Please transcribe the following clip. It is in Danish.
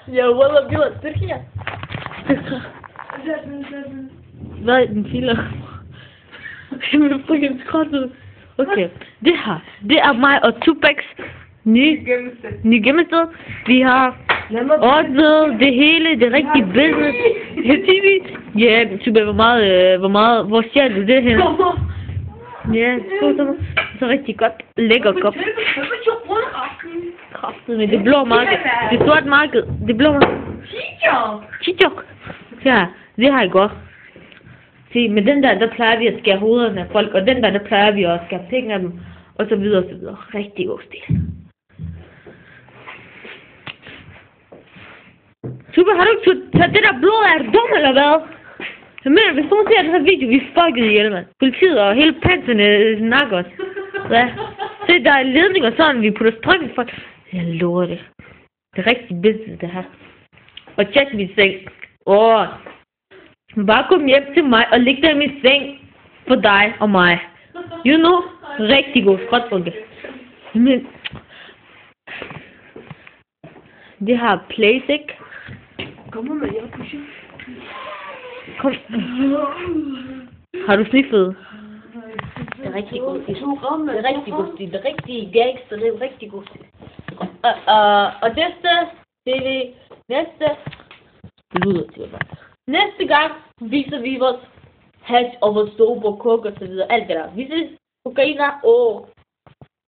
Я выловила стырхи. Hvad den filer? Jeg fucking skrottet. Okay, det er mig og Tupacs nye gennemsted. Vi har ordnet det hele, det rigtige business. Ja, Tupac, hvor ser du det her? Ja, så rigtig godt, lækker kop. Kraftet med det blå marked, det sorte marked, det blå marked. Chichok. Ja, det har jeg godt. Se, med den der plejer vi at skære hovederne af folk, og den der plejer vi også at skære penge af dem, og så videre og så videre. Rigtig god stil. Super, har du ikke taget det der blod af? Er du dum eller hvad? Jeg mener, hvis nogen ser den her video, vi er fucket ihjel, mand. Politiet og hele panserne snakker os. Hvad? Se, der er ledninger sådan, vi putter strøm i folk. Jeg lover det. Det er rigtig business, det her. Og tjek min seng. Bare kom hjem til mig og læg dig i min seng for dig og mig. You know? Rigtig god skrotfunke. Men det har place, ikke? Kom med, jeg pusher. Kom. Har du sniffet? Det er rigtig god stil. Det er rigtig god stil. Det er rigtig gangster. Det er rigtig god stil. Og næste. Det lyder til mig. Næste gang viser vi vores hash og vores sober, coke og så videre. Alt det der. Vi ses. Kokainer.